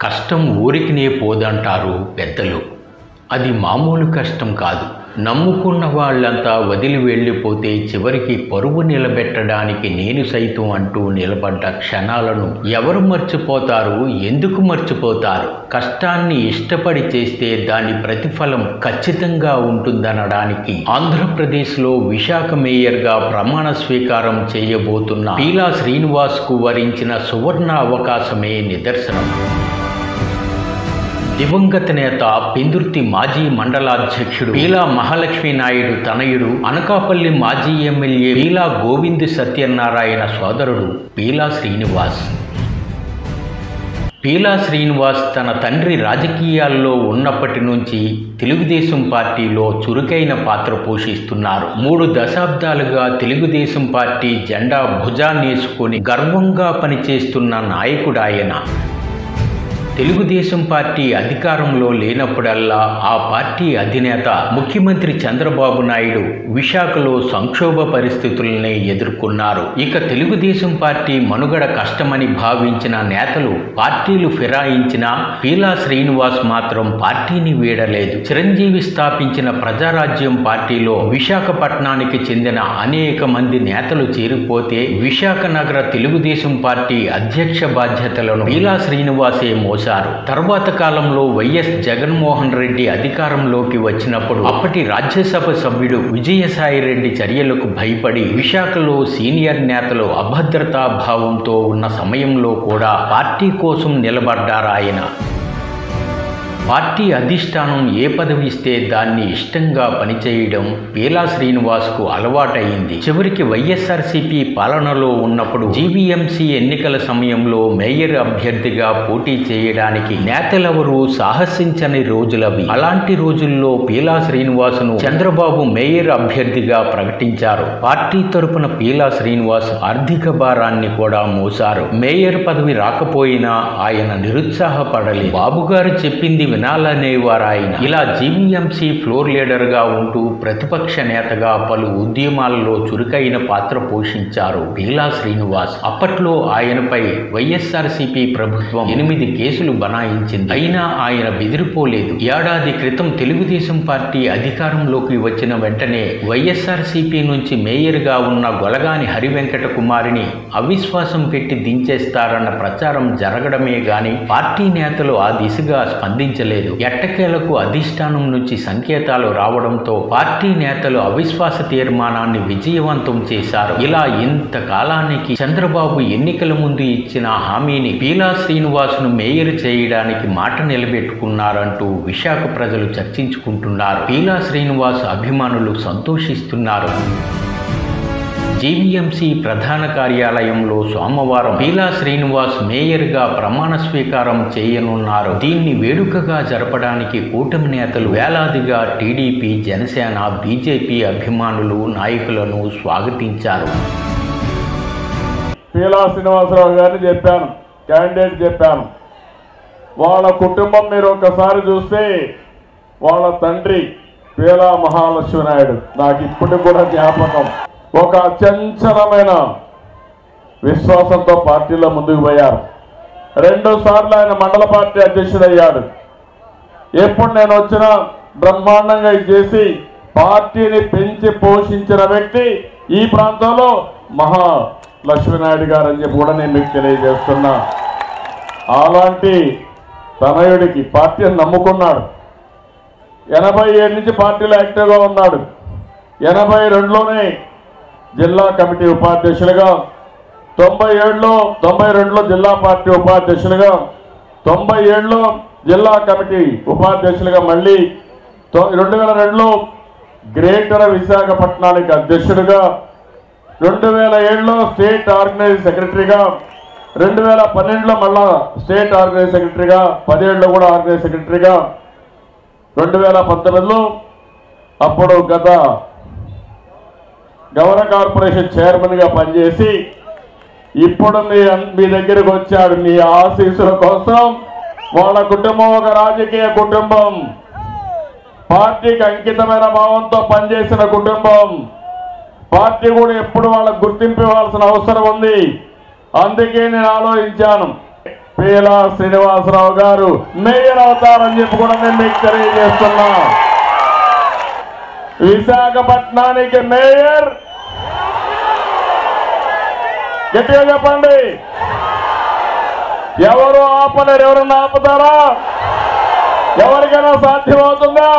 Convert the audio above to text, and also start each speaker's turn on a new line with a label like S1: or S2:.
S1: కష్టం ఊరికినే పోదంటారు పెద్దలు. అది మామూలు కష్టం కాదు. నమ్ముకున్న వాళ్ళంతా వదిలి వెళ్ళిపోతే చివరికి పరువు నిలబెట్టడానికి నేను సైతం అంటూ నిలబడ్డ క్షణాలను ఎవరు మర్చిపోతారు? ఎందుకు మర్చిపోతారు? కష్టాన్ని ఇష్టపడి చేస్తే దాని ప్రతిఫలం ఖచ్చితంగా ఉంటుందనడానికి ఆంధ్రప్రదేశ్లో విశాఖ మేయర్గా ప్రమాణ స్వీకారం చేయబోతున్న పీలా శ్రీనివాస్కు వరించిన సువర్ణ అవకాశమే నిదర్శనం. దివంగత నేత పెందుర్తి మాజీ మండలాధ్యక్షుడు పీలా మహాలక్ష్మి నాయుడు తనయుడు, అనకాపల్లి మాజీ ఎమ్మెల్యే పీలా గోవింద్ సత్యనారాయణ సోదరుడు పీలా శ్రీనివాస్. పీలా శ్రీనివాస్ తన తండ్రి రాజకీయాల్లో ఉన్నప్పటి నుంచి తెలుగుదేశం పార్టీలో చురుకైన పాత్ర పోషిస్తున్నారు. 3 దశాబ్దాలుగా తెలుగుదేశం పార్టీ జెండా భుజాన్నేసుకొని గర్వంగా పనిచేస్తున్న నాయకుడాయన. తెలుగుదేశం పార్టీ అధికారంలో లేనప్పుడల్లా ఆ పార్టీ అధినేత ముఖ్యమంత్రి చంద్రబాబు నాయుడు విశాఖలో సంక్షోభ పరిస్థితులనే ఎదుర్కొన్నారు. ఇక తెలుగుదేశం పార్టీ మనుగడ కష్టమని భావించిన నేతలు పార్టీలు ఫిరాయించినా పీలా శ్రీనివాస్ మాత్రం పార్టీని వీడలేదు. చిరంజీవి స్థాపించిన ప్రజారాజ్యం పార్టీలో విశాఖపట్నానికి చెందిన అనేక మంది నేతలు చేరిపోతే విశాఖ నగర తెలుగుదేశం పార్టీ అధ్యక్ష బాధ్యతలను పీలా శ్రీనివాసే మోసారు. తర్వాత కాలంలో వైఎస్ జగన్మోహన్ రెడ్డి అధికారంలోకి వచ్చినప్పుడు అప్పటి రాజ్యసభ సభ్యుడు విజయసాయిరెడ్డి చర్యలకు భయపడి విశాఖలో సీనియర్ నేతలు అభద్రతా భావంతో ఉన్న సమయంలో కూడా పార్టీ కోసం నిలబడ్డారాయన. పార్టీ అధిష్టానం ఏ పదవి ఇస్తే దాన్ని ఇష్టంగా పనిచేయడం పీలా శ్రీనివాస్కు అలవాటైంది. చివరికి వైఎస్ఆర్సీపీ పాలనలో ఉన్నప్పుడు జీవీఎంసీ ఎన్నికల సమయంలో మేయర్ అభ్యర్థిగా పోటీ చేయడానికి నేతలెవరూ సాహసించని రోజులవి. అలాంటి రోజుల్లో పీలా శ్రీనివాస్ను చంద్రబాబు మేయర్ అభ్యర్థిగా ప్రకటించారు. పార్టీ తరపున పీలా శ్రీనివాస్ ఆర్థిక భారాన్ని కూడా మోసారు. మేయర్ పదవి రాకపోయినా ఆయన నిరుత్సాహపడలేదు. బాబుగారు చెప్పింది వినాలనేవారు ఆయన. ఇలా జీవీఎంసీ ఫ్లోర్ లీడర్గా ఉంటూ ప్రతిపక్ష నేతగా పలు ఉద్యమాలలో చురుకైన పాత్ర పోషించారు పీలా శ్రీనివాస్. అప్పట్లో ఆయనపై వైఎస్ఆర్సీపీ ప్రభుత్వం 8 కేసులు బనాయించింది. అయినా ఆయన బెదిరిపోలేదు. ఏడాది క్రితం తెలుగుదేశం పార్టీ అధికారంలోకి వచ్చిన వెంటనే వైఎస్ఆర్సీపీ నుంచి మేయర్గా ఉన్న గొలగాని హరివెంకట కుమారిని అవిశ్వాసం పెట్టి దించేస్తారన్న ప్రచారం జరగడమే గాని పార్టీ నేతలు ఆ దిశగా స్పందించలేదు. ఎట్టకేలకు అధిష్టానం నుంచి సంకేతాలు రావడంతో పార్టీ నేతలు అవిశ్వాస తీర్మానాన్ని విజయవంతం చేశారు. ఇలా ఇంతకాలానికి చంద్రబాబు ఎన్నికల ముందు ఇచ్చిన హామీని పీలా శ్రీనివాస్ను మేయర్ చేయడానికి మాట నిలబెట్టుకున్నారంటూ విశాఖ ప్రజలు చర్చించుకుంటున్నారు. పీలా శ్రీనివాస్ అభిమానులు సంతోషిస్తున్నారు. జీవీఎంసీ ప్రధాన కార్యాలయంలో సోమవారం పీలా శ్రీనివాస్ మేయర్గా ప్రమాణ స్వీకారం చేయనున్నారు. దీన్ని వేడుకగా జరపడానికి కూటమి నేతలు వేలాదిగా టీడీపీ, జనసేన, బీజేపీ అభిమానులు, నాయకులను స్వాగతించారు.
S2: పీలా శ్రీనివాసరావు గారిని చెప్పాను, క్యాండిడేట్ చెప్పాను. వాళ్ళ కుటుంబం మీరు ఒకసారి చూస్తే వాళ్ళ తండ్రి పీలా మహాలక్ష్మి నాయుడు నాకు ఇప్పటికి కూడా జ్ఞాపకం. ఒక అచంచలమైన విశ్వాసంతో పార్టీలో ముందుకు పోయారు. 2 సార్లు ఆయన మండల పార్టీ అధ్యక్షుడయ్యాడు. ఎప్పుడు నేను వచ్చినా బ్రహ్మాండంగా చేసి పార్టీని పెంచి పోషించిన వ్యక్తి ఈ ప్రాంతంలో మహాలక్ష్మీనాయుడు గారు అని చెప్పి కూడా నేను మీకు తెలియజేస్తున్నా. అలాంటి తనయుడికి పార్టీని నమ్ముకున్నాడు. 87 నుంచి పార్టీలో యాక్టివ్గా ఉన్నాడు. 82లోనే జిల్లా కమిటీ ఉపాధ్యక్షులుగా, 92లో జిల్లా పార్టీ ఉపాధ్యక్షులుగా, 97లో జిల్లా కమిటీ ఉపాధ్యక్షులుగా, మళ్ళీ 2002లో గ్రేటర్ విశాఖపట్నానికి అధ్యక్షుడిగా, 2007లో స్టేట్ ఆర్గనైజింగ్ సెక్రటరీగా, 2012లో మళ్ళా స్టేట్ ఆర్గనైజింగ్ సెక్రటరీగా, 17లో కూడా ఆర్గనైజింగ్ సెక్రటరీగా, 2019లో అప్పుడు గత గవర్నర్ కార్పొరేషన్ చైర్మన్గా పనిచేసి ఇప్పుడు మీ దగ్గరకు వచ్చాడు. మీ ఆశీస్సుల కోసం. వాళ్ళ కుటుంబం ఒక రాజకీయ కుటుంబం, పార్టీకి అంకితమైన భావంతో పనిచేసిన కుటుంబం. పార్టీ కూడా ఎప్పుడు వాళ్ళకు గుర్తింపు ఇవ్వాల్సిన అవసరం ఉంది. అందుకే నేను ఆలోచించాను, పీలా శ్రీనివాసరావు గారు మేయర్ అవుతారని చెప్పి కూడా నేను మీకు తెలియజేస్తున్నా. విశాఖపట్నానికి మేయర్ గట్టిగా చెప్పండి. ఎవరు ఆపలేరు? ఎవరన్నా ఆపుతారా? ఎవరికైనా సాధ్యమవుతుందా?